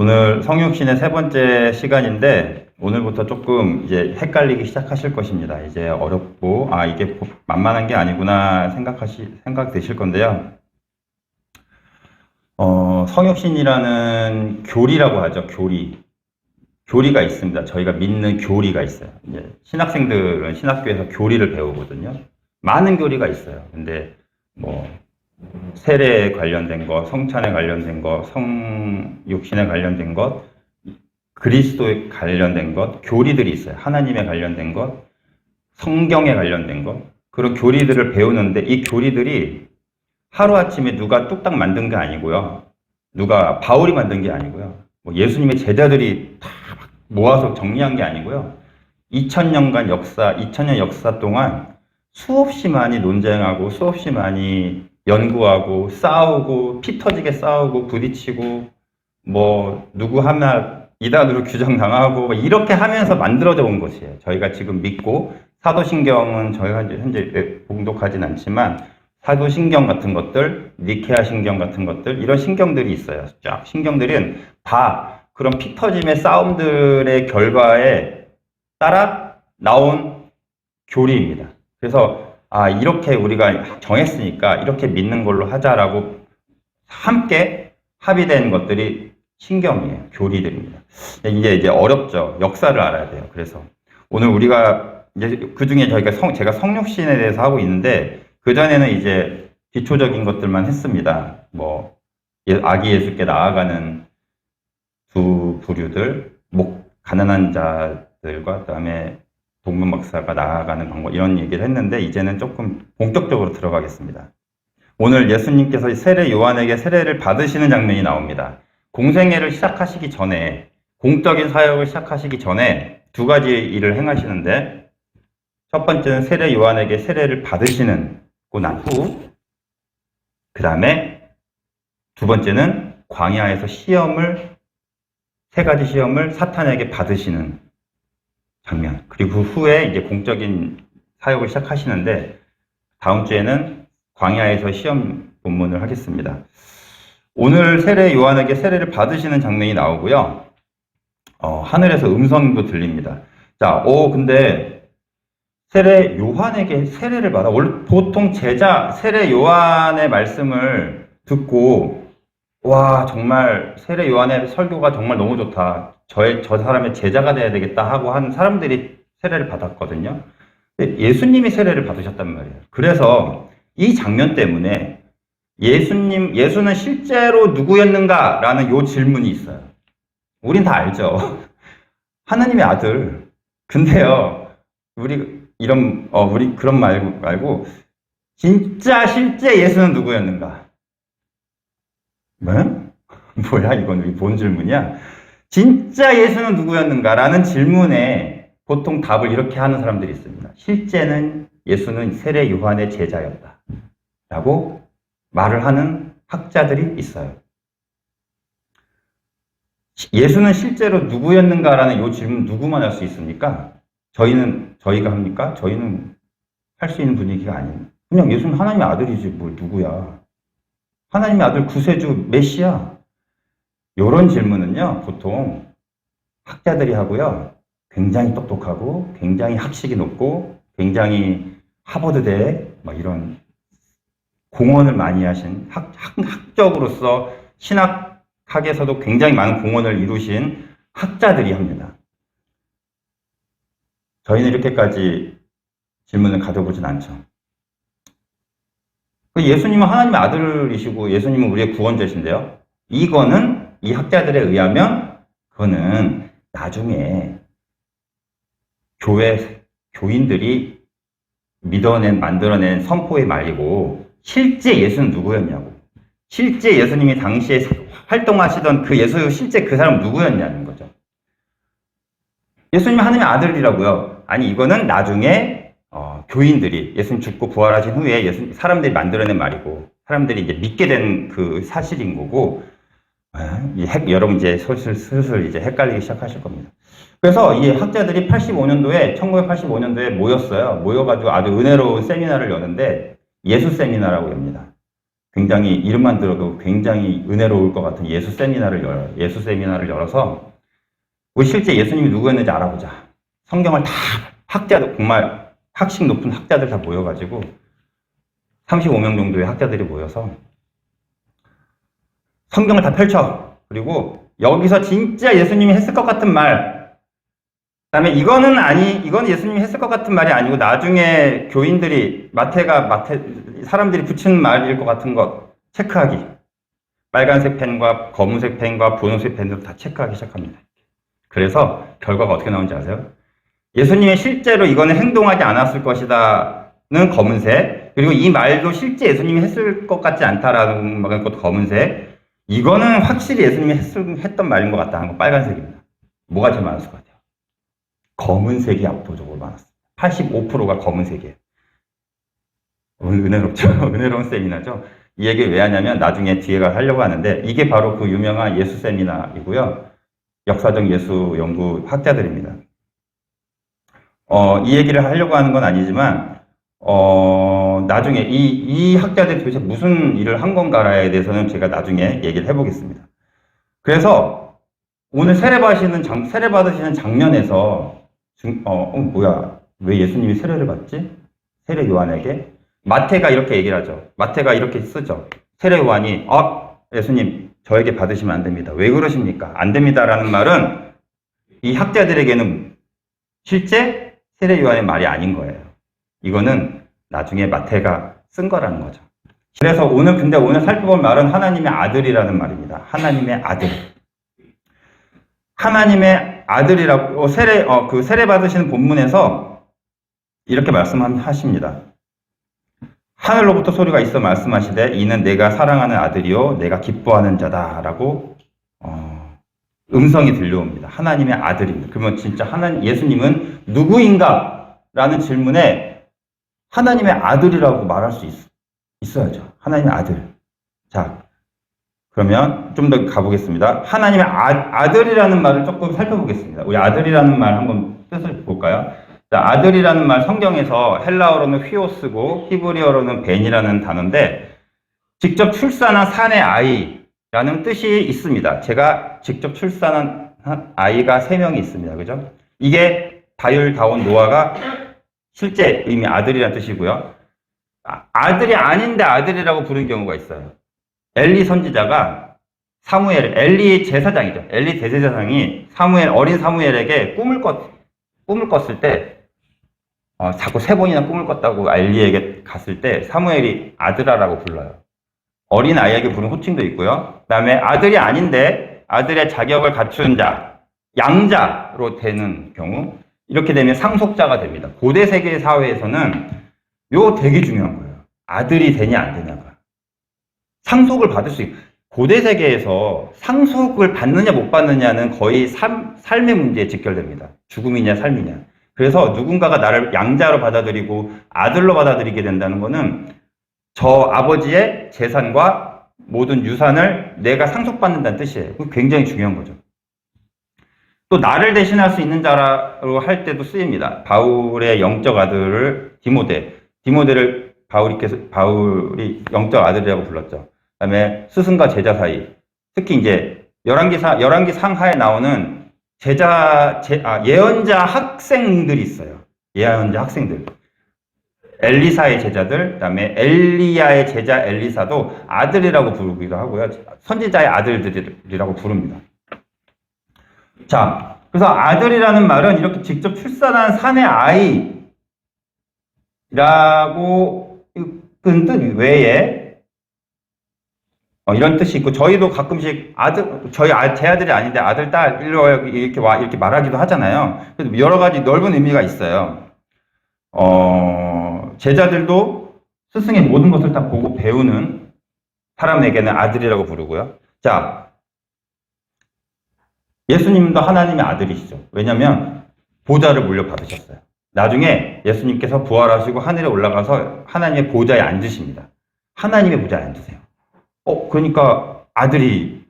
오늘 성육신의 세 번째 시간인데 오늘부터 조금 이제 헷갈리기 시작하실 것입니다. 이제 어렵고 이게 만만한 게 아니구나 생각되실 건데요. 성육신이라는 교리라고 하죠. 교리가 있습니다. 저희가 믿는 교리가 있어요. 이제 신학생들은 신학교에서 교리를 배우거든요. 많은 교리가 있어요. 근데 뭐 세례에 관련된 것, 성찬에 관련된 것, 성육신에 관련된 것, 그리스도에 관련된 것, 교리들이 있어요. 하나님에 관련된 것, 성경에 관련된 것, 그런 교리들을 배우는데 이 교리들이 하루아침에 누가 뚝딱 만든 게 아니고요. 누가 바울이 만든 게 아니고요. 뭐 예수님의 제자들이 다 모아서 정리한 게 아니고요. 2000년 역사 동안 수없이 많이 논쟁하고 수없이 많이 연구하고 싸우고 피 터지게 싸우고 부딪히고 뭐 누구 하나 이단으로 규정당하고 이렇게 하면서 만들어져 온 것이에요. 저희가 지금 믿고 사도신경은 저희가 현재 봉독하진 않지만 사도신경 같은 것들, 니케아 신경 같은 것들 이런 신경들이 있어요. 쫙 신경들은 다 그런 피 터짐의 싸움들의 결과에 따라 나온 교리입니다. 그래서 이렇게 우리가 정했으니까 이렇게 믿는 걸로 하자라고 함께 합의된 것들이 신경이에요. 교리들입니다. 이제 어렵죠. 역사를 알아야 돼요. 그래서 오늘 우리가 이제 그 중에 제가 성육신에 대해서 하고 있는데 그 전에는 이제 기초적인 것들만 했습니다. 뭐 아기 예수께 나아가는 두 부류들, 가난한 자들과 그다음에 동문 박사가 나아가는 방법 이런 얘기를 했는데 이제는 조금 본격적으로 들어가겠습니다. 오늘 예수님께서 요한에게 세례를 받으시는 장면이 나옵니다. 공생애를 시작하시기 전에 공적인 사역을 시작하시기 전에 두 가지 일을 행하시는데 첫 번째는 요한에게 세례를 받으시는 난 후 그 다음에 두 번째는 광야에서 세 가지 시험을 사탄에게 받으시는 장면. 그리고 그 후에 이제 공적인 사역을 시작하시는데 다음 주에는 광야에서 시험 본문을 하겠습니다. 오늘 요한에게 세례를 받으시는 장면이 나오고요. 하늘에서 음성도 들립니다. 근데 요한에게 세례를 받아. 원래 보통 요한의 말씀을 듣고 와, 정말 요한의 설교가 정말 너무 좋다. 저 사람의 제자가 돼야 되겠다 하고 한 사람들이 세례를 받았거든요. 근데 예수님이 세례를 받으셨단 말이에요. 그래서 이 장면 때문에 예수는 실제로 누구였는가라는 요 질문이 있어요. 우린 다 알죠. 하나님의 아들. 근데요, 우리 그런 말고, 진짜 실제 예수는 누구였는가? 뭐? 뭐야, 이건 뭔 질문이야? 진짜 예수는 누구였는가라는 질문에 보통 답을 이렇게 하는 사람들이 있습니다. 실제는 예수는 세례 요한의 제자였다. 라고 말을 하는 학자들이 있어요. 예수는 실제로 누구였는가라는 이 질문 누구만 할 수 있습니까? 저희가 합니까? 저희는 할 수 있는 분위기가 아닙니다. 그냥 예수는 하나님의 아들이지 뭘 누구야. 하나님의 아들 구세주 메시아. 이런 질문은요, 보통 학자들이 하고요, 굉장히 똑똑하고, 굉장히 학식이 높고, 굉장히 하버드대, 이런 공헌을 많이 하신 학적으로서 신학에서도 굉장히 많은 공헌을 이루신 학자들이 합니다. 저희는 이렇게까지 질문을 가져보진 않죠. 예수님은 하나님의 아들이시고 예수님은 우리의 구원자신데요. 이거는 이 학자들에 의하면 그거는 나중에 교인들이 만들어낸 선포의 말이고 실제 예수는 누구였냐고. 실제 예수님이 당시에 활동하시던 실제 그 사람 누구였냐는 거죠. 예수님은 하나님의 아들이라고요. 아니 이거는 나중에 교인들이 예수님 죽고 부활하신 후에 사람들이 만들어낸 말이고 사람들이 이제 믿게 된 그 사실인 거고 여러분 이제 슬슬 이제 헷갈리기 시작하실 겁니다. 그래서 이 학자들이 1985년도에 모였어요. 모여가지고 아주 은혜로운 세미나를 여는데 예수 세미나라고 합니다. 굉장히 이름만 들어도 굉장히 은혜로울 것 같은 예수 세미나를 열어서 우리 실제 예수님이 누구였는지 알아보자. 성경을 다 학자들, 정말 학식 높은 학자들 다 모여가지고 35명 정도의 학자들이 모여서 성경을 다 펼쳐. 그리고 여기서 진짜 예수님이 했을 것 같은 말, 그다음에 이거는 예수님이 했을 것 같은 말이 아니고 나중에 교인들이 사람들이 붙이는 말일 것 같은 것 체크하기. 빨간색 펜과 검은색 펜과 분홍색 펜으로 다 체크하기 시작합니다. 그래서 결과가 어떻게 나오는지 아세요? 예수님이 실제로 이거는 행동하지 않았을 것이다는 검은색, 그리고 이 말도 실제 예수님이 했을 것 같지 않다라는 것도 검은색, 이거는 확실히 예수님이 했던 말인 것 같다 하는 건 빨간색입니다. 뭐가 제일 많았을 것 같아요? 검은색이 압도적으로 많았습니다. 85%가 검은색이에요. 은혜롭죠? 은혜로운 세미나죠? 이 얘기를 왜 하냐면 나중에 뒤에가 하려고 하는데 이게 바로 그 유명한 예수 세미나이고요. 역사적 예수 연구 학자들입니다. 이 얘기를 하려고 하는 건 아니지만 나중에 이 학자들이 도대체 무슨 일을 한 건가에 대해서는 제가 나중에 얘기를 해보겠습니다. 그래서 오늘 세례 받으시는 장면에서 뭐야, 왜 예수님이 세례를 받지? 세례 요한에게 마태가 이렇게 얘기를 하죠. 마태가 이렇게 쓰죠. 세례 요한이 예수님 저에게 받으시면 안 됩니다. 왜 그러십니까? 안 됩니다라는 말은 이 학자들에게는 실제 세례 요한의 말이 아닌 거예요. 이거는 나중에 마태가 쓴 거라는 거죠. 그래서 오늘 살펴볼 말은 하나님의 아들이라는 말입니다. 하나님의 아들. 하나님의 아들이라고 세례 받으시는 본문에서 이렇게 말씀하십니다. 하늘로부터 소리가 있어 말씀하시되 이는 내가 사랑하는 아들이요 내가 기뻐하는 자다라고 음성이 들려옵니다. 하나님의 아들입니다. 그러면 진짜 예수님은 누구인가? 라는 질문에 하나님의 아들이라고 말할 수 있어야죠. 하나님의 아들. 자, 그러면 좀 더 가보겠습니다. 하나님의 아들이라는 말을 조금 살펴보겠습니다. 우리 아들이라는 말 한번 뜻을 볼까요? 자, 아들이라는 말 성경에서 헬라어로는 휘오스고 히브리어로는 벤이라는 단어인데 직접 출산한 산의 아이라는 뜻이 있습니다. 제가 직접 출산한 아이가 3명이 있습니다. 그죠? 이게 다율다온 노아가 실제 의미 아들이라는 뜻이고요. 아들이 아닌데 아들이라고 부르는 경우가 있어요. 엘리 선지자가 엘리 제사장이죠. 엘리 대제사장이 어린 사무엘에게 꿈을 꿨을 때 자꾸 3번이나 꿈을 꿨다고 엘리에게 갔을 때 사무엘이 아들아라고 불러요. 어린 아이에게 부르는 호칭도 있고요. 그 다음에 아들이 아닌데 아들의 자격을 갖춘 자, 양자로 되는 경우, 이렇게 되면 상속자가 됩니다. 고대 세계 사회에서는 이거 되게 중요한 거예요. 아들이 되냐 안 되냐가. 상속을 받을 수 있고, 고대 세계에서 상속을 받느냐 못 받느냐는 거의 삶의 문제에 직결됩니다. 죽음이냐 삶이냐. 그래서 누군가가 나를 양자로 받아들이고 아들로 받아들이게 된다는 거는 저 아버지의 재산과 모든 유산을 내가 상속받는다는 뜻이에요. 그거 굉장히 중요한 거죠. 또 나를 대신할 수 있는 자로 할 때도 쓰입니다. 바울의 영적 아들을 디모데를 바울이 영적 아들이라고 불렀죠. 그다음에 스승과 제자 사이, 특히 이제 열왕기 상하에 나오는 예언자 학생들이 있어요. 예언자 학생들. 엘리사의 제자들, 그다음에 엘리야의 제자 엘리사도 아들이라고 부르기도 하고요. 선지자의 아들들이라고 부릅니다. 자, 그래서 아들이라는 말은 이렇게 직접 출산한 산의 아이라고 그 뜻 외에 이런 뜻이 있고, 저희도 가끔씩 제 아들이 아닌데 아들, 딸 이렇게 말하기도 하잖아요. 그래서 여러 가지 넓은 의미가 있어요. 제자들도 스승의 모든 것을 다 보고 배우는 사람에게는 아들이라고 부르고요. 자, 예수님도 하나님의 아들이시죠. 왜냐하면 보좌를 물려받으셨어요. 나중에 예수님께서 부활하시고 하늘에 올라가서 하나님의 보좌에 앉으십니다. 하나님의 보좌에 앉으세요. 그러니까 아들이신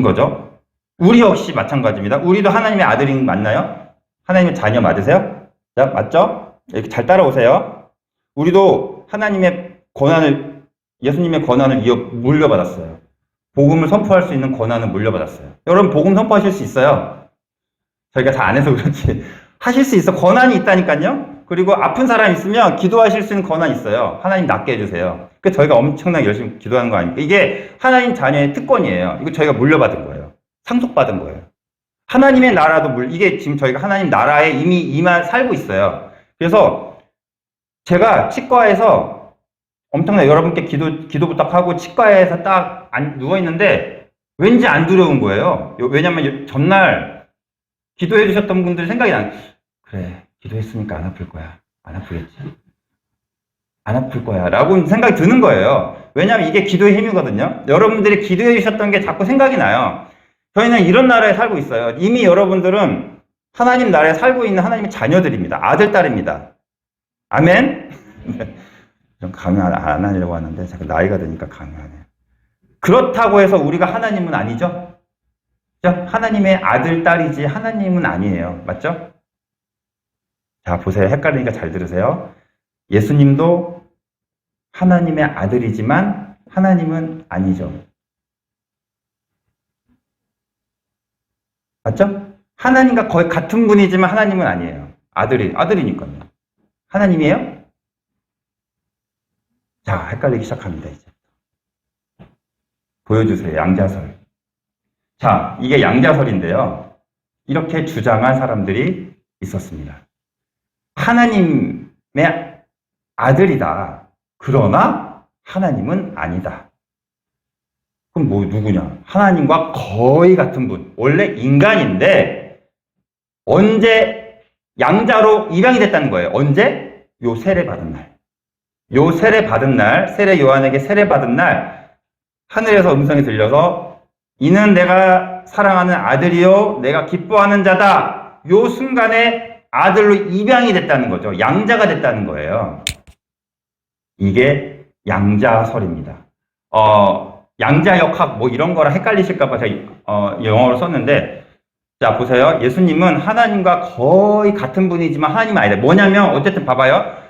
거죠. 우리 역시 마찬가지입니다. 우리도 하나님의 아들이 맞나요? 하나님의 자녀 맞으세요? 자, 맞죠? 이렇게 잘 따라오세요. 우리도 하나님의 권한을 예수님의 권한을 물려받았어요. 복음을 선포할 수 있는 권한을 물려받았어요. 여러분 복음 선포하실 수 있어요. 저희가 다 안 해서 그렇지 하실 수 있어. 권한이 있다니까요. 그리고 아픈 사람 있으면 기도하실 수 있는 권한이 있어요. 하나님 낫게 해주세요. 그 저희가 엄청나게 열심히 기도하는 거 아닙니까? 이게 하나님 자녀의 특권이에요. 이거 저희가 물려받은 거예요. 상속받은 거예요. 하나님의 나라도 이게 지금 저희가 하나님 나라에 이미 살고 있어요. 그래서 제가 치과에서 엄청나게 여러분께 기도 부탁하고 치과에서 딱 누워있는데 왠지 안 두려운 거예요. 왜냐면 전날 기도해 주셨던 분들 생각이 그래, 기도했으니까 안 아플 거야. 안 아프겠지. 안 아플 거야. 라고 생각이 드는 거예요. 왜냐면 이게 기도의 힘이거든요. 여러분들이 기도해 주셨던 게 자꾸 생각이 나요. 저희는 이런 나라에 살고 있어요. 이미 여러분들은 하나님 나라에 살고 있는 하나님의 자녀들입니다. 아들, 딸입니다. 아멘? 좀 강요 안 하려고 하는데 자꾸 나이가 드니까 강요하네요. 그렇다고 해서 우리가 하나님은 아니죠? 하나님의 아들, 딸이지 하나님은 아니에요. 맞죠? 자, 보세요. 헷갈리니까 잘 들으세요. 예수님도 하나님의 아들이지만 하나님은 아니죠. 맞죠? 하나님과 거의 같은 분이지만 하나님은 아니에요. 아들이니까요. 하나님이에요? 자, 헷갈리기 시작합니다, 이제. 보여주세요. 양자설. 자, 이게 양자설인데요. 이렇게 주장한 사람들이 있었습니다. 하나님의 아들이다. 그러나 하나님은 아니다. 그럼 누구냐? 하나님과 거의 같은 분. 원래 인간인데 언제 양자로 입양이 됐다는 거예요. 언제? 요 세례 받은 날. 요 세례 받은 날, 세례 요한에게 세례 받은 날 하늘에서 음성이 들려서 이는 내가 사랑하는 아들이요 내가 기뻐하는 자다. 요 순간에 아들로 입양이 됐다는 거죠. 양자가 됐다는 거예요. 이게 양자설입니다. 양자역학 이런 거랑 헷갈리실까봐 제가 영어로 썼는데, 자 보세요. 예수님은 하나님과 거의 같은 분이지만 하나님은 아니다. 뭐냐면 어쨌든 봐봐요.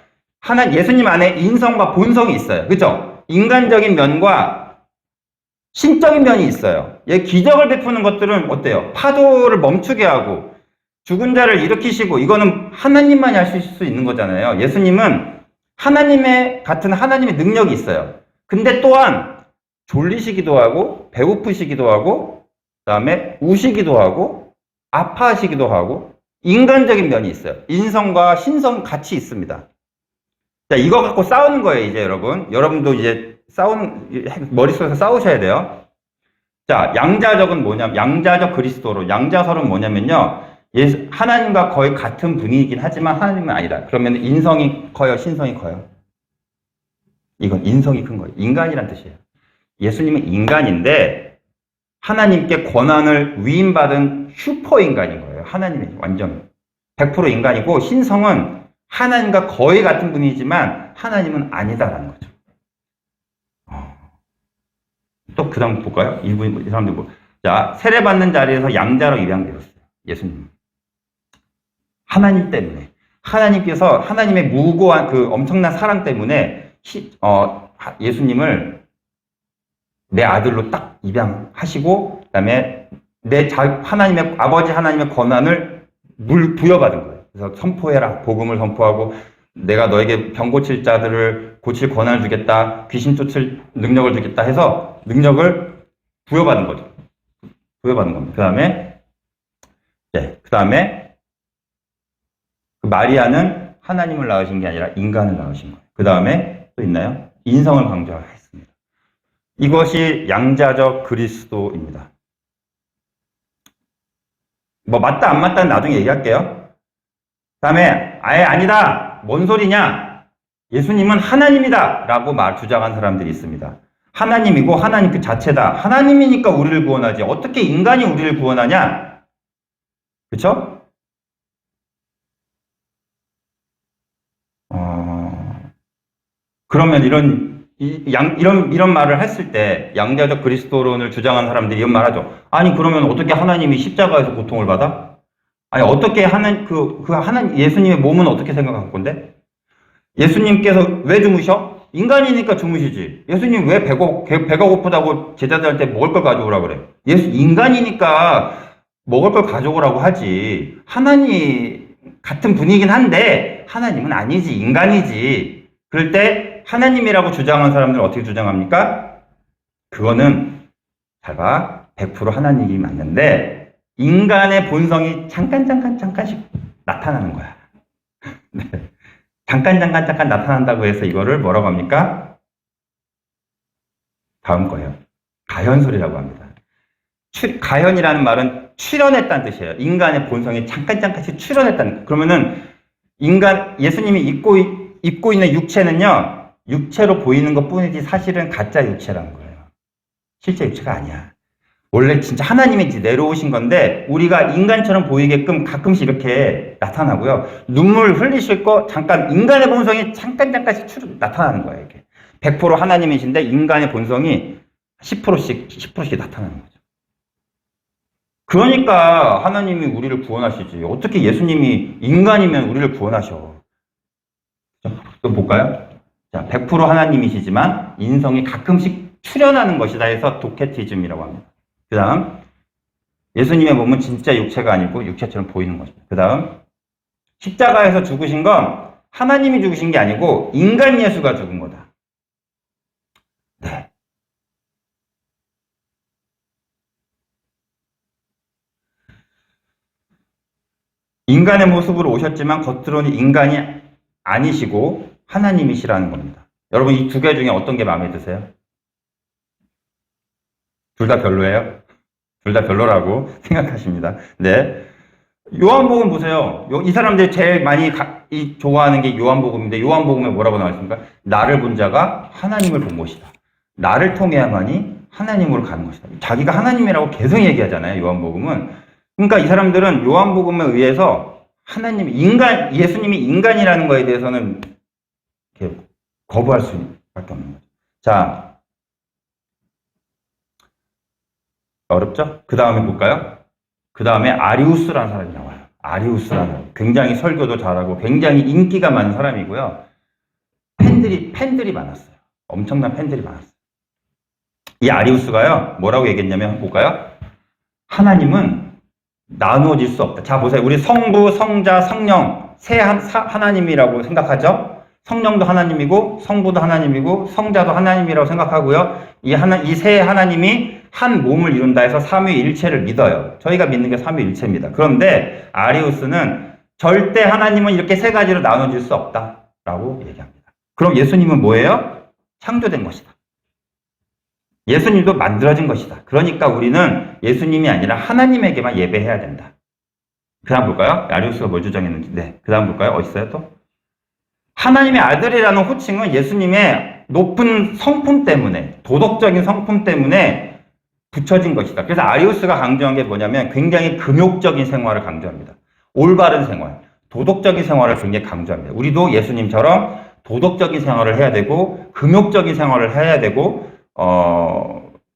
예수님 안에 인성과 본성이 있어요. 그죠? 인간적인 면과 신적인 면이 있어요. 기적을 베푸는 것들은 어때요? 파도를 멈추게 하고 죽은 자를 일으키시고 이거는 하나님만이 할 수 있는 거잖아요. 예수님은 같은 하나님의 능력이 있어요. 근데 또한 졸리시기도 하고 배고프시기도 하고 그다음에 우시기도 하고 아파하시기도 하고 인간적인 면이 있어요. 인성과 신성 같이 있습니다. 자, 이거 갖고 싸우는 거예요, 이제 여러분. 여러분도 이제 머릿속에서 싸우셔야 돼요. 자, 양자적은 뭐냐면, 양자적 그리스도로, 양자설은 뭐냐면요. 하나님과 거의 같은 분이긴 하지만 하나님은 아니다. 그러면 인성이 커요, 신성이 커요? 이건 인성이 큰 거예요. 인간이란 뜻이에요. 예수님은 인간인데, 하나님께 권한을 위임받은 슈퍼인간인 거예요. 하나님이 완전 100% 인간이고, 신성은 하나님과 거의 같은 분이지만 하나님은 아니다라는 거죠. 또 그 다음 볼까요? 이 사람들 자, 세례받는 자리에서 양자로 입양되었어요. 예수님. 하나님 때문에. 하나님께서 하나님의 무고한 그 엄청난 사랑 때문에 예수님을 내 아들로 딱 입양하시고 그다음에 하나님의 아버지 하나님의 권한을 부여받은 거예요. 그래서 선포해라. 복음을 선포하고 내가 너에게 병 고칠 자들을 고칠 권한을 주겠다. 귀신 쫓을 능력을 주겠다 해서 능력을 부여받은 거죠. 부여받은 겁니다. 그 다음에 마리아는 하나님을 낳으신 게 아니라 인간을 낳으신 거예요. 그 다음에 또 있나요? 인성을 강조했습니다. 이것이 양자적 그리스도입니다. 맞다 안 맞다는 나중에 얘기할게요. 그 다음에 아예 아니다. 뭔 소리냐? 예수님은 하나님이다 라고 주장한 사람들이 있습니다. 하나님이고 하나님 그 자체다. 하나님이니까 우리를 구원하지. 어떻게 인간이 우리를 구원하냐? 그쵸? 그러면 이런 말을 했을 때 양자적 그리스도론을 주장하는 사람들이 이런 말 하죠. 아니 그러면 어떻게 하나님이 십자가에서 고통을 받아? 아니 어떻게 예수님의 몸은 어떻게 생각할 건데? 예수님께서 왜 주무셔? 인간이니까 주무시지. 예수님 왜 배가 고프다고 제자들한테 먹을 걸 가져오라 그래? 인간이니까 먹을 걸 가져오라고 하지. 하나님 같은 분이긴 한데 하나님은 아니지. 인간이지. 그럴 때 하나님이라고 주장하는 사람들은 어떻게 주장합니까? 그거는 잘 봐. 100% 하나님이 맞는데 인간의 본성이 잠깐씩 나타나는 거야. 네. 잠깐 나타난다고 해서 이거를 뭐라고 합니까? 다음 거예요. 가현설이라고 합니다. 가현이라는 말은 출현했다는 뜻이에요. 인간의 본성이 잠깐씩 출현했다는. 그러면은 예수님이 입고 있는 육체는요, 육체로 보이는 것 뿐이지 사실은 가짜 육체라는 거예요. 실제 육체가 아니야. 원래 진짜 하나님이 내려오신 건데 우리가 인간처럼 보이게끔 가끔씩 이렇게 나타나고요. 눈물 흘리실 거 잠깐 인간의 본성이 잠깐씩 나타나는 거예요. 이게 100% 하나님이신데 인간의 본성이 10%씩 나타나는 거죠. 그러니까 하나님이 우리를 구원하시지. 어떻게 예수님이 인간이면 우리를 구원하셔? 또 볼까요? 자, 100% 하나님이시지만 인성이 가끔씩 출현하는 것이다 해서 도케티즘이라고 합니다. 그 다음, 예수님의 몸은 진짜 육체가 아니고 육체처럼 보이는 것입니다. 그 다음, 십자가에서 죽으신 건 하나님이 죽으신 게 아니고 인간 예수가 죽은 거다. 네. 인간의 모습으로 오셨지만 겉으로는 인간이 아니시고 하나님이시라는 겁니다. 여러분, 이 두 개 중에 어떤 게 마음에 드세요? 둘 다 별로예요? 둘 다 별로라고 생각하십니다. 네. 요한복음 보세요. 이 사람들이 제일 많이 좋아하는 게 요한복음인데 요한복음에 뭐라고 나와있습니까? 나를 본 자가 하나님을 본 것이다. 나를 통해야만이 하나님으로 가는 것이다. 자기가 하나님이라고 계속 얘기하잖아요. 요한복음은. 그러니까 이 사람들은 요한복음에 의해서 예수님이 인간이라는 거에 대해서는 이렇게 거부할 수밖에 없는 거죠. 자, 어렵죠? 그 다음에 볼까요? 그 다음에 아리우스라는 사람이 나와요. 아리우스라는 사람. 굉장히 설교도 잘하고 굉장히 인기가 많은 사람이고요. 팬들이 많았어요. 엄청난 팬들이 많았어요. 이 아리우스가요, 뭐라고 얘기했냐면 한번 볼까요? 하나님은 나누어질 수 없다. 자, 보세요. 우리 성부, 성자, 성령 세 하나님이라고 생각하죠? 성령도 하나님이고 성부도 하나님이고 성자도 하나님이라고 생각하고요. 이 세 하나님이 한 몸을 이룬다 해서 삼위일체를 믿어요. 저희가 믿는 게 삼위일체입니다. 그런데 아리우스는 절대 하나님은 이렇게 세 가지로 나눠질 수 없다라고 얘기합니다. 그럼 예수님은 뭐예요? 창조된 것이다. 예수님도 만들어진 것이다. 그러니까 우리는 예수님이 아니라 하나님에게만 예배해야 된다. 그 다음 볼까요? 아리우스가 뭘 주장했는지. 네. 그 다음 볼까요? 어디 있어요 또? 하나님의 아들이라는 호칭은 예수님의 높은 성품 때문에, 도덕적인 성품 때문에 붙여진 것이다. 그래서 아리우스가 강조한 게 뭐냐면 굉장히 금욕적인 생활을 강조합니다. 올바른 생활, 도덕적인 생활을 굉장히 강조합니다. 우리도 예수님처럼 도덕적인 생활을 해야 되고 금욕적인 생활을 해야 되고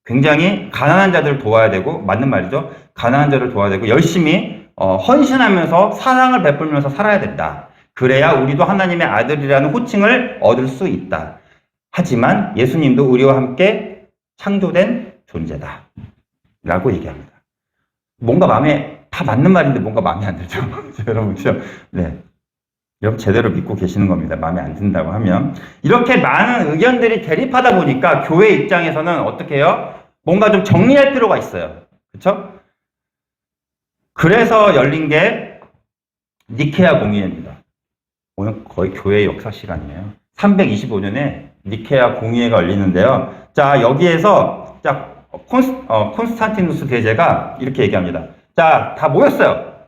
굉장히 가난한 자들을 도와야 되고, 맞는 말이죠. 가난한 자를 도와야 되고 열심히 헌신하면서 사랑을 베풀면서 살아야 된다. 그래야 우리도 하나님의 아들이라는 호칭을 얻을 수 있다. 하지만 예수님도 우리와 함께 창조된 존재다 라고 얘기합니다. 뭔가 다 맞는 말인데 뭔가 마음에 안 들죠? 여러분, 그렇죠? 네. 여러분 제대로 믿고 계시는 겁니다. 마음에 안 든다고 하면. 이렇게 많은 의견들이 대립하다 보니까 교회 입장에서는 어떻게 해요? 뭔가 좀 정리할 필요가 있어요. 그렇죠? 그래서 열린 게 니케아 공의회입니다. 오늘 거의 교회 역사 시간이에요. 325년에 니케아 공의회가 열리는데요. 자, 여기에서 콘스탄티누스 대제가 이렇게 얘기합니다. 자, 다 모였어요.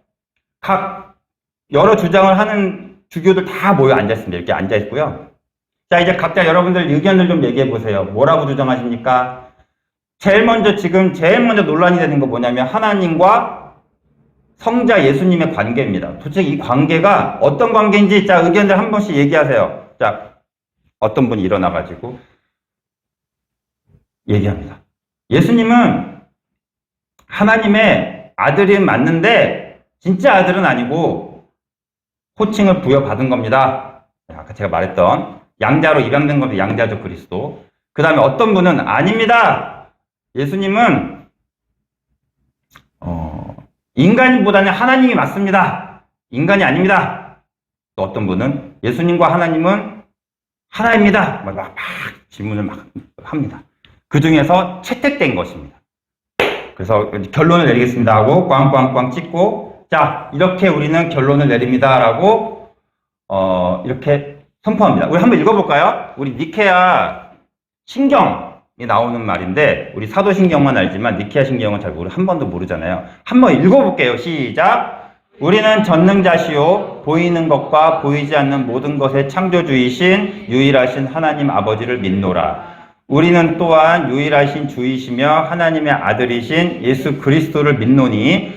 각 여러 주장을 하는 주교들 다 모여 앉아있습니다. 이렇게 앉아있고요. 자, 이제 각자 여러분들 의견을 좀 얘기해 보세요. 뭐라고 주장하십니까? 제일 먼저 논란이 되는 거 뭐냐면 하나님과 성자 예수님의 관계입니다. 도대체 이 관계가 어떤 관계인지, 자, 의견들 한 번씩 얘기하세요. 자, 어떤 분이 일어나가지고 얘기합니다. 예수님은 하나님의 아들은 맞는데 진짜 아들은 아니고 호칭을 부여받은 겁니다. 아까 제가 말했던 양자로 입양된 것도 양자죠, 그리스도. 그 다음에 어떤 분은 아닙니다. 예수님은 인간보다는 하나님이 맞습니다. 인간이 아닙니다. 또 어떤 분은 예수님과 하나님은 하나입니다. 막 질문을 막 합니다. 그 중에서 채택된 것입니다. 그래서 결론을 내리겠습니다 하고 꽝꽝꽝 찍고, 자, 이렇게 우리는 결론을 내립니다 라고 이렇게 선포합니다. 우리 한번 읽어볼까요? 우리 니케아 신경이 나오는 말인데, 우리 사도신경만 알지만 니케아 신경은 잘 한 번도 모르잖아요. 한번 읽어볼게요. 시작. 우리는 전능자시요 보이는 것과 보이지 않는 모든 것의 창조주이신 유일하신 하나님 아버지를 믿노라. 우리는 또한 유일하신 주이시며 하나님의 아들이신 예수 그리스도를 믿노니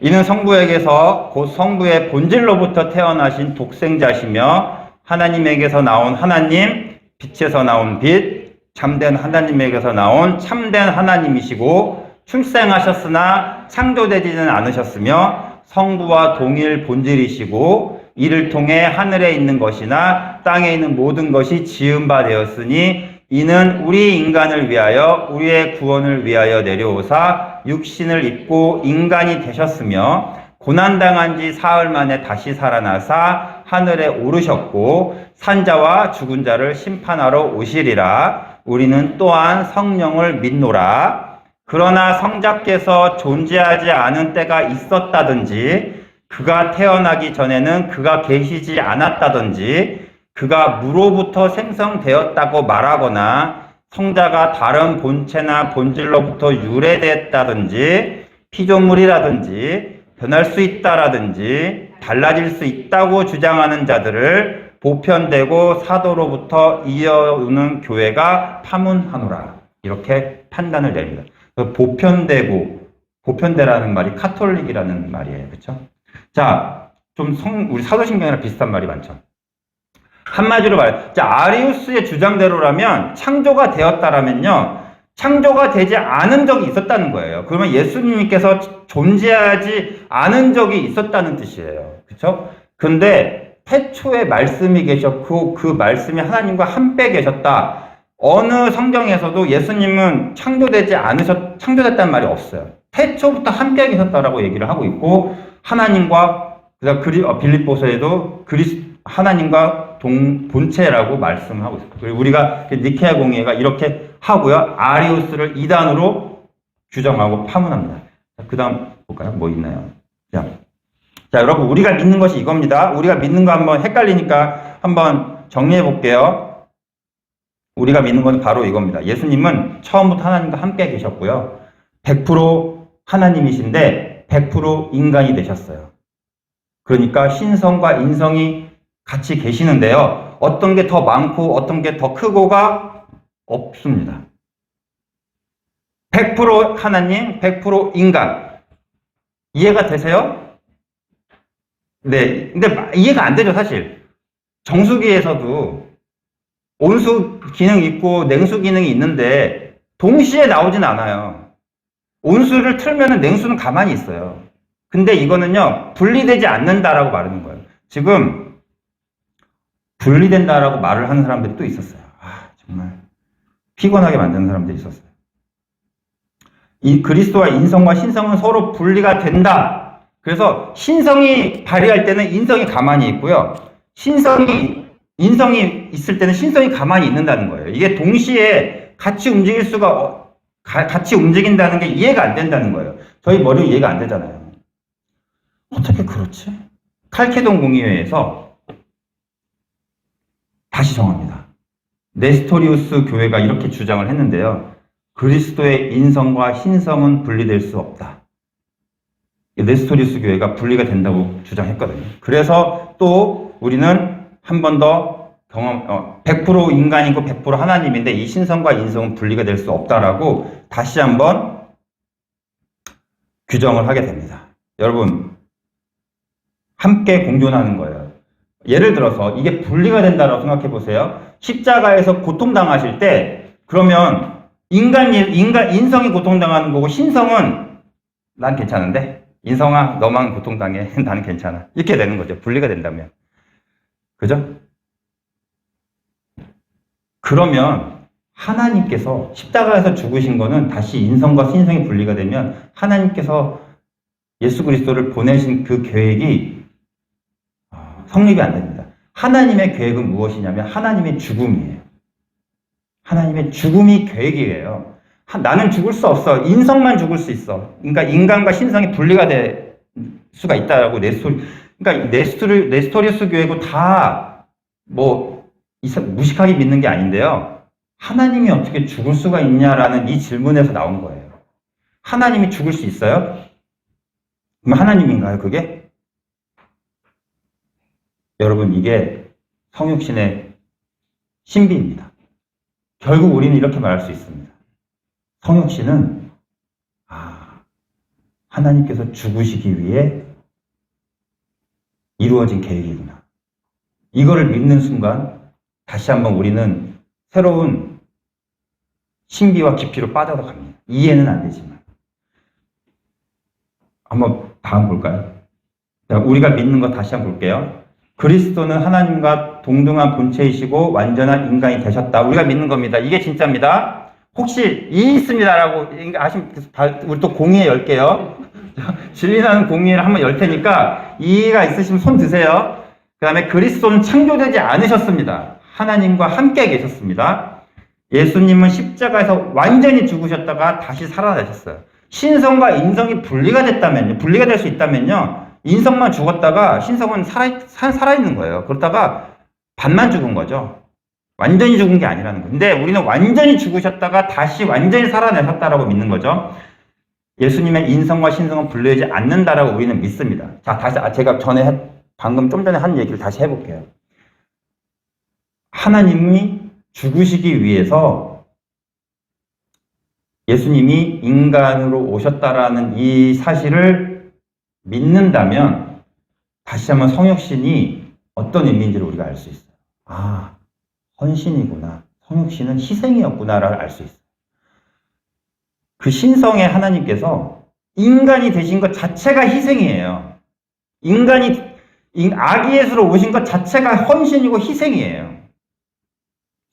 이는 성부에게서 곧 성부의 본질로부터 태어나신 독생자시며 하나님에게서 나온 하나님, 빛에서 나온 빛, 참된 하나님에게서 나온 참된 하나님이시고 출생하셨으나 창조되지는 않으셨으며 성부와 동일 본질이시고 이를 통해 하늘에 있는 것이나 땅에 있는 모든 것이 지은 바 되었으니 이는 우리 인간을 위하여 우리의 구원을 위하여 내려오사 육신을 입고 인간이 되셨으며 고난당한 지 사흘 만에 다시 살아나사 하늘에 오르셨고 산자와 죽은 자를 심판하러 오시리라. 우리는 또한 성령을 믿노라. 그러나 성자께서 존재하지 않은 때가 있었다든지 그가 태어나기 전에는 그가 계시지 않았다든지 그가 무로부터 생성되었다고 말하거나 성자가 다른 본체나 본질로부터 유래됐다든지 피조물이라든지 변할 수 있다라든지 달라질 수 있다고 주장하는 자들을 보편되고 사도로부터 이어오는 교회가 파문하노라. 이렇게 판단을 냅니다. 보편되라는 말이 카톨릭이라는 말이에요. 그렇죠? 자, 우리 사도신경이랑 비슷한 말이 많죠. 한마디로 말해. 자, 아리우스의 주장대로라면 창조가 되었다라면요. 창조가 되지 않은 적이 있었다는 거예요. 그러면 예수님께서 존재하지 않은 적이 있었다는 뜻이에요. 그렇죠? 근데 태초에 말씀이 계셨고 그 말씀이 하나님과 함께 계셨다. 어느 성경에서도 예수님은 창조됐다는 말이 없어요. 태초부터 함께 계셨다라고 얘기를 하고 있고 하나님과 빌립보서에도 하나님과 본체라고 말씀을 하고 있어요. 그리고 우리가 니케아 공의회가 이렇게 하고요. 아리우스를 이단으로 규정하고 파문합니다. 그 다음 볼까요? 뭐 있나요? 자, 여러분 우리가 믿는 것이 이겁니다. 우리가 믿는 거 한번 헷갈리니까 한번 정리해 볼게요. 우리가 믿는 건 바로 이겁니다. 예수님은 처음부터 하나님과 함께 계셨고요. 100% 하나님이신데 100% 인간이 되셨어요. 그러니까 신성과 인성이 같이 계시는데요. 어떤 게 더 많고 어떤 게 더 크고가 없습니다. 100% 하나님, 100% 인간. 이해가 되세요? 네. 근데 이해가 안 되죠, 사실. 정수기에서도 온수 기능이 있고 냉수 기능이 있는데 동시에 나오진 않아요. 온수를 틀면은 냉수는 가만히 있어요. 근데 이거는요, 분리되지 않는다라고 말하는 거예요. 지금 분리된다라고 말을 하는 사람들이 또 있었어요. 정말 피곤하게 만드는 사람들이 있었어요. 이 그리스도와 인성과 신성은 서로 분리가 된다. 그래서 신성이 발휘할 때는 인성이 가만히 있고요. 인성이 있을 때는 신성이 가만히 있는다는 거예요. 이게 동시에 같이 같이 움직인다는 게 이해가 안 된다는 거예요. 저희 머리로 이해가 안 되잖아요. 어떻게 그렇지? 칼케돈 공의회에서 다시 정합니다. 네스토리우스 교회가 이렇게 주장을 했는데요. 그리스도의 인성과 신성은 분리될 수 없다. 네스토리우스 교회가 분리가 된다고 주장했거든요. 그래서 또 우리는 한 번 더 100% 인간이고 100% 하나님인데 이 신성과 인성은 분리가 될 수 없다라고 다시 한번 규정을 하게 됩니다. 여러분, 함께 공존하는 거예요. 예를 들어서 이게 분리가 된다고 생각해 보세요. 십자가에서 고통당하실 때 그러면 인성이 고통당하는 거고 신성은 난 괜찮은데 인성아 너만 고통당해 나는 괜찮아 이렇게 되는 거죠. 분리가 된다면. 그죠? 그러면 하나님께서 십자가에서 죽으신 거는 다시 인성과 신성이 분리가 되면 하나님께서 예수 그리스도를 보내신 그 계획이 성립이 안 됩니다. 하나님의 계획은 무엇이냐면 하나님의 죽음이에요. 하나님의 죽음이 계획이에요. 나는 죽을 수 없어. 인성만 죽을 수 있어. 그러니까 인간과 신성이 분리가 될 수가 있다라고 그러니까 네스토리우스 교회고 다 무식하게 믿는 게 아닌데요. 하나님이 어떻게 죽을 수가 있냐라는 이 질문에서 나온 거예요. 하나님이 죽을 수 있어요? 그럼 하나님인가요, 그게? 여러분, 이게 성육신의 신비입니다. 결국 우리는 이렇게 말할 수 있습니다. 성육신은 하나님께서 죽으시기 위해 이루어진 계획이구나. 이거를 믿는 순간 다시 한번 우리는 새로운 신비와 깊이로 빠져나갑니다. 이해는 안 되지만. 한번 다음 볼까요? 자, 우리가 믿는 거 다시 한번 볼게요. 그리스도는 하나님과 동등한 본체이시고 완전한 인간이 되셨다. 우리가 믿는 겁니다. 이게 진짜입니다. 혹시 이 있습니다라고 우리 또 공의에 열게요. 진리라는 공의를 한번 열 테니까 이해가 있으시면 손 드세요. 그 다음에 그리스도는 창조되지 않으셨습니다. 하나님과 함께 계셨습니다. 예수님은 십자가에서 완전히 죽으셨다가 다시 살아나셨어요. 신성과 인성이 분리가 될 수 있다면요. 인성만 죽었다가 신성은 살아있는 거예요. 그렇다가 반만 죽은 거죠. 완전히 죽은 게 아니라는 거예요. 근데 우리는 완전히 죽으셨다가 다시 완전히 살아내셨다라고 믿는 거죠. 예수님의 인성과 신성은 분리되지 않는다라고 우리는 믿습니다. 자, 다시 제가 방금 좀 전에 한 얘기를 다시 해볼게요. 하나님이 죽으시기 위해서 예수님이 인간으로 오셨다라는 이 사실을 믿는다면 다시 한번 성육신이 어떤 의미인지를 우리가 알 수 있어요. 헌신이구나. 성육신은 희생이었구나를 알 수 있어요. 그 신성의 하나님께서 인간이 되신 것 자체가 희생이에요. 아기 예수로 오신 것 자체가 헌신이고 희생이에요.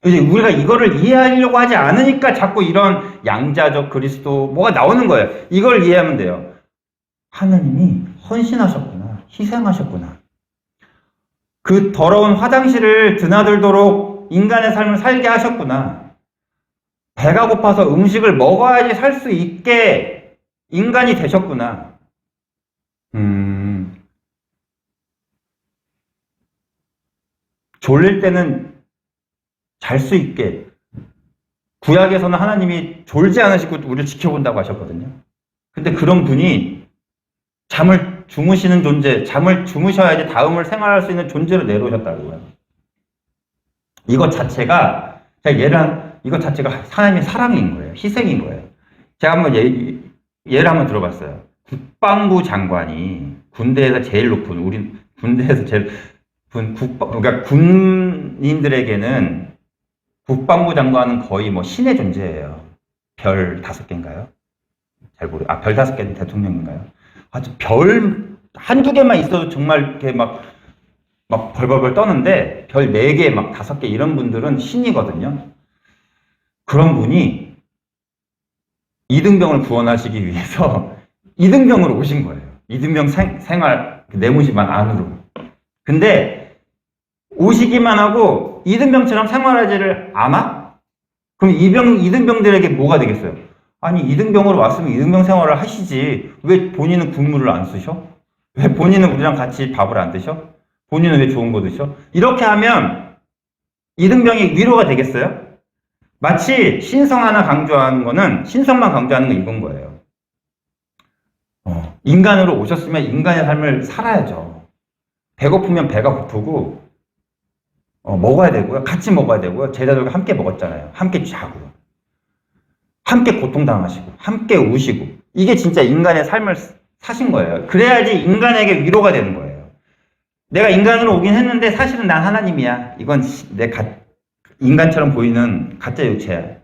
이제 우리가 이거를 이해하려고 하지 않으니까 자꾸 이런 양자적 그리스도 뭐가 나오는 거예요. 이걸 이해하면 돼요. 하나님이 헌신하셨구나. 희생하셨구나. 그 더러운 화장실을 드나들도록 인간의 삶을 살게 하셨구나. 배가 고파서 음식을 먹어야지 살 수 있게 인간이 되셨구나. 졸릴 때는 잘 수 있게. 구약에서는 하나님이 졸지 않으시고 우리를 지켜본다고 하셨거든요. 근데 그런 분이 잠을 주무시는 존재, 잠을 주무셔야지 다음을 생활할 수 있는 존재로 내려오셨다고요. 이것 자체가 하나님의 사랑인 거예요. 희생인 거예요. 제가 한번 예를 한번 들어봤어요. 국방부 장관이 군대에서 제일 높은, 그러니까 군인들에게는 국방부 장관은 거의 신의 존재예요. 별 5개인가요? 별 5개는 대통령인가요? 별 한두 개만 있어도 정말 이렇게 막 벌벌벌 떠는데 별 4개, 5개 이런 분들은 신이거든요. 그런 분이 이등병을 구원하시기 위해서 이등병으로 오신 거예요. 이등병 생활 내무시만 안으로. 근데 오시기만 하고 이등병처럼 생활하지를 않아? 그럼 이등병들에게 뭐가 되겠어요? 아니, 이등병으로 왔으면 이등병 생활을 하시지. 왜 본인은 국물을 안 쓰셔? 왜 본인은 우리랑 같이 밥을 안 드셔? 본인은 왜 좋은 거 드셔? 이렇게 하면 이등병이 위로가 되겠어요? 마치 신성만 강조하는 거는 이건 거예요. 인간으로 오셨으면 인간의 삶을 살아야죠. 배고프면 배가 고프고 먹어야 되고요. 같이 먹어야 되고요. 제자들과 함께 먹었잖아요. 함께 자고 함께 고통당하시고 함께 우시고 이게 진짜 인간의 삶을 사신 거예요. 그래야지 인간에게 위로가 되는 거예요. 내가 인간으로 오긴 했는데 사실은 난 하나님이야. 이건 인간처럼 보이는 가짜 육체야.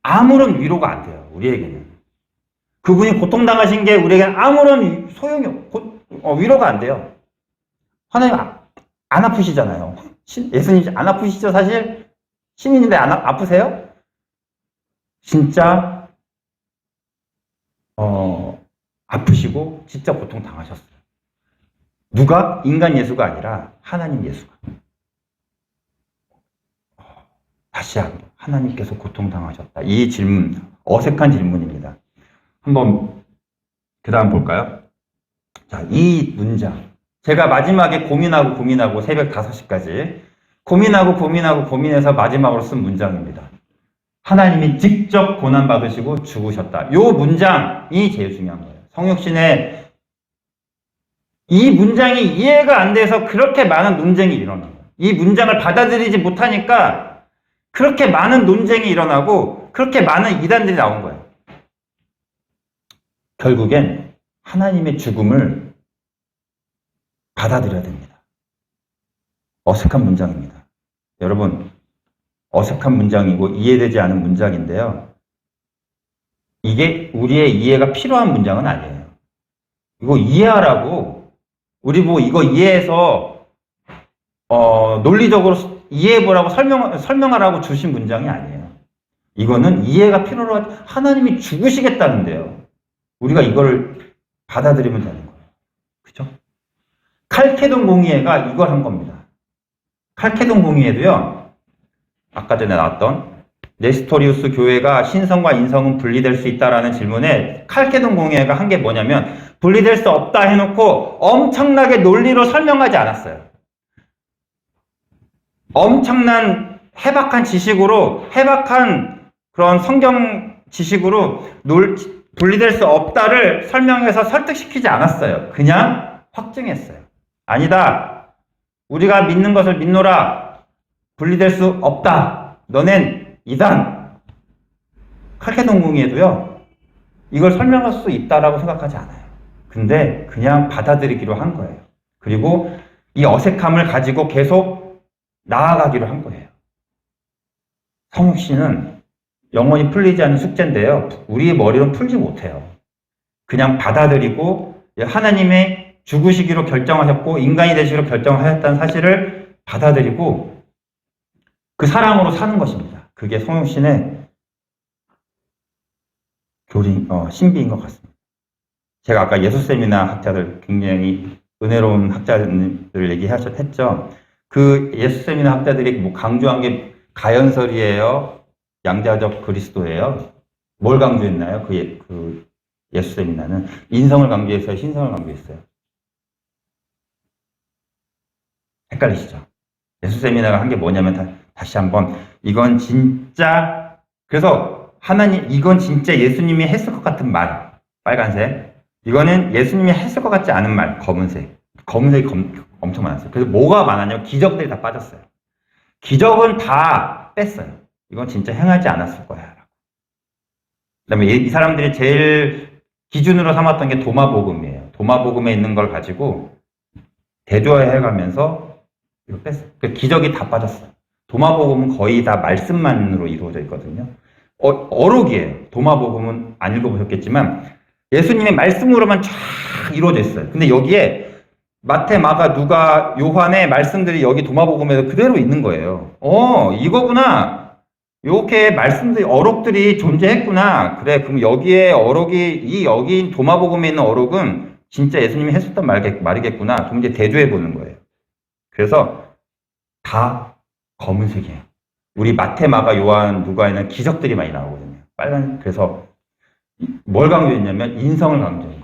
아무런 위로가 안 돼요. 우리에게는. 그분이 고통당하신 게 우리에게는 아무런 소용이 위로가 안 돼요. 하나님 안 아프시잖아요. 예수님 안 아프시죠, 사실? 신인인데 아프세요? 진짜 아프시고 진짜 고통 당하셨어요. 누가? 인간 예수가 아니라 하나님 예수가. 다시 한번 하나님께서 고통 당하셨다. 이 질문, 어색한 질문입니다. 한번 그 다음 볼까요? 자, 이 문장. 제가 마지막에 고민하고 새벽 5시까지 고민해서 마지막으로 쓴 문장입니다. 하나님이 직접 고난받으시고 죽으셨다. 이 문장이 제일 중요한 거예요. 성육신의 이 문장이 이해가 안 돼서 그렇게 많은 논쟁이 일어나요. 이 문장을 받아들이지 못하니까 그렇게 많은 논쟁이 일어나고 그렇게 많은 이단들이 나온 거예요. 결국엔 하나님의 죽음을 받아들여야 됩니다. 어색한 문장입니다. 여러분, 어색한 문장이고 이해되지 않은 문장인데요. 이게 우리의 이해가 필요한 문장은 아니에요. 이거 이해하라고 우리 보고 이거 이해해서 논리적으로 이해해보라고 설명하라고 주신 문장이 아니에요. 이거는 이해가 필요로 하나님이 죽으시겠다는데요. 우리가 이걸 받아들이면 되는 거예요. 그죠? 칼케돈 공의회가 이걸 한 겁니다. 칼케돈 공의회도요. 아까 전에 나왔던 네스토리우스 교회가 신성과 인성은 분리될 수 있다라는 질문에 칼케돈 공의회가 한 게 뭐냐면 분리될 수 없다 해놓고 엄청나게 논리로 설명하지 않았어요. 엄청난 해박한 지식으로 해박한 그런 성경 지식으로 분리될 수 없다를 설명해서 설득시키지 않았어요. 그냥 확증했어요. 아니다. 우리가 믿는 것을 믿노라. 분리될 수 없다. 너넨 이단. 칼케돈 공의회도요. 이걸 설명할 수 있다라고 생각하지 않아요. 근데 그냥 받아들이기로 한 거예요. 그리고 이 어색함을 가지고 계속 나아가기로 한 거예요. 성육신은 영원히 풀리지 않는 숙제인데요. 우리의 머리로 풀지 못해요. 그냥 받아들이고 하나님의 죽으시기로 결정하셨고 인간이 되시기로 결정하셨다는 사실을 받아들이고 그 사랑으로 사는 것입니다. 그게 성육신의 신비인 것 같습니다. 제가 아까 예수세미나 학자들 굉장히 은혜로운 학자들 얘기했죠. 그 예수세미나 학자들이 뭐 강조한 게 가연설이에요? 양자적 그리스도예요? 뭘 강조했나요? 그 예수세미나는 인성을 강조했어요? 신성을 강조했어요? 헷갈리시죠? 예수세미나가 한 게 뭐냐면 다시 한번 이건 진짜 그래서 하나님 이건 진짜 예수님이 했을 것 같은 말 빨간색 이거는 예수님이 했을 것 같지 않은 말 검은색이 엄청 많았어요. 그래서 뭐가 많았냐면 기적들이 다 빠졌어요. 기적은 다 뺐어요. 이건 진짜 행하지 않았을 거야. 그다음에 이 사람들이 제일 기준으로 삼았던 게 도마복음이에요. 도마복음에 있는 걸 가지고 대조해가면서 이거 뺐어요. 그러니까 기적이 다 빠졌어요. 도마복음은 거의 다 말씀만으로 이루어져 있거든요. 어록이에요. 도마복음은 안 읽어보셨겠지만 예수님의 말씀으로만 쫙 이루어져 있어요. 근데 여기에 마태, 마가, 누가, 요한의 말씀들이 여기 도마복음에도 그대로 있는 거예요. 이거구나. 이렇게 말씀들이 어록들이 존재했구나. 그래, 그럼 여기에 어록이 여기 도마복음에 있는 어록은 진짜 예수님이 했었던 말이겠구나. 그럼 이제 대조해 보는 거예요. 그래서 다 검은색이에요. 우리 마태, 마가, 요한, 누가에는 기적들이 많이 나오거든요. 빨간. 그래서 뭘 강조했냐면 인성을 강조해요.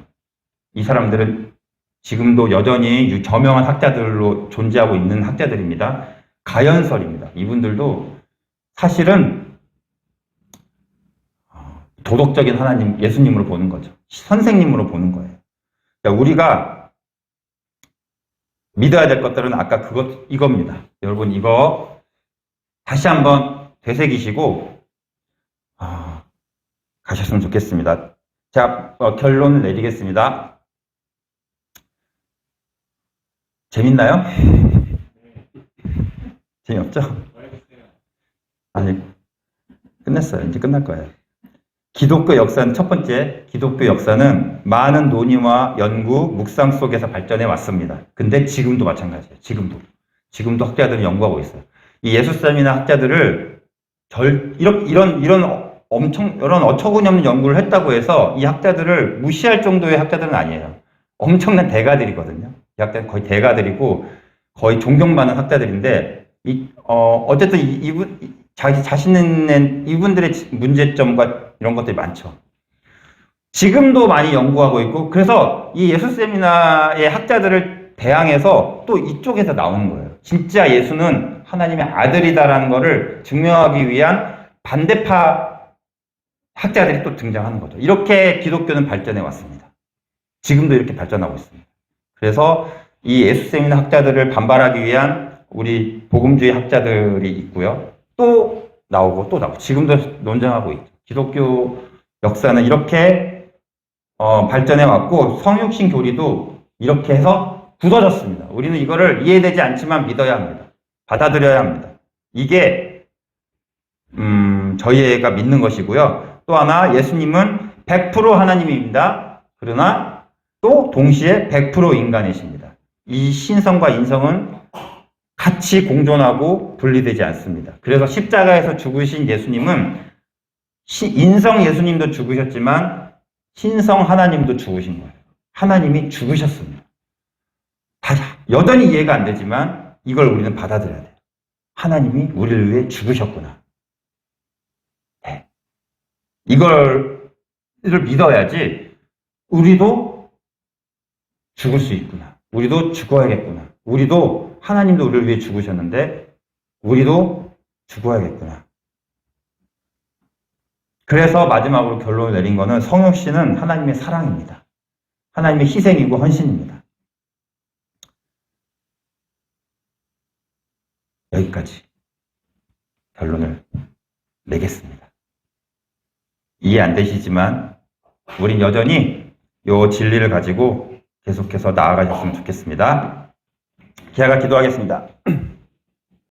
이 사람들은 지금도 여전히 저명한 학자들로 존재하고 있는 학자들입니다. 가연설입니다. 이분들도 사실은 도덕적인 하나님, 예수님으로 보는 거죠. 선생님으로 보는 거예요. 그러니까 우리가 믿어야 될 것들은 아까 이겁니다. 여러분 이거 다시 한번 되새기시고 가셨으면 좋겠습니다. 자, 결론을 내리겠습니다. 재밌나요? 재미없죠? 아니, 끝냈어요. 이제 끝날 거예요. 기독교 역사는 첫 번째, 기독교 역사는 많은 논의와 연구, 묵상 속에서 발전해 왔습니다. 근데 지금도 마찬가지예요. 지금도 학자들은 연구하고 있어요. 이 예수쌤이나 학자들을 이런 어처구니없는 연구를 했다고 해서 이 학자들을 무시할 정도의 학자들은 아니에요. 엄청난 대가들이거든요. 이 학자는 거의 대가들이고 거의 존경받는 학자들인데 어쨌든 이분들의 문제점과 이런 것들이 많죠. 지금도 많이 연구하고 있고 그래서 이 예수 세미나의 학자들을 대항해서 또 이쪽에서 나오는 거예요. 진짜 예수는 하나님의 아들이다라는 것을 증명하기 위한 반대파 학자들이 또 등장하는 거죠. 이렇게 기독교는 발전해 왔습니다. 지금도 이렇게 발전하고 있습니다. 그래서 이 예수 세미나 학자들을 반발하기 위한 우리 복음주의 학자들이 있고요. 또 나오고 지금도 논쟁하고 있죠. 기독교 역사는 이렇게 발전해 왔고 성육신 교리도 이렇게 해서 굳어졌습니다. 우리는 이거를 이해되지 않지만 믿어야 합니다. 받아들여야 합니다. 이게 저희가 믿는 것이고요. 또 하나 예수님은 100% 하나님입니다. 그러나 또 동시에 100% 인간이십니다. 이 신성과 인성은 같이 공존하고 분리되지 않습니다. 그래서 십자가에서 죽으신 예수님은 인성 예수님도 죽으셨지만 신성 하나님도 죽으신 거예요. 하나님이 죽으셨습니다. 여전히 이해가 안 되지만 이걸 우리는 받아들여야 돼요. 하나님이 우리를 위해 죽으셨구나. 네. 이걸 믿어야지 우리도 죽을 수 있구나. 우리도 죽어야겠구나. 우리도 하나님도 우리를 위해 죽으셨는데 우리도 죽어야겠구나. 그래서 마지막으로 결론을 내린 거는 성육신은 하나님의 사랑입니다. 하나님의 희생이고 헌신입니다. 여기까지 결론을 내겠습니다. 이해 안 되시지만 우린 여전히 이 진리를 가지고 계속해서 나아가셨으면 좋겠습니다. 기아가 기도하겠습니다.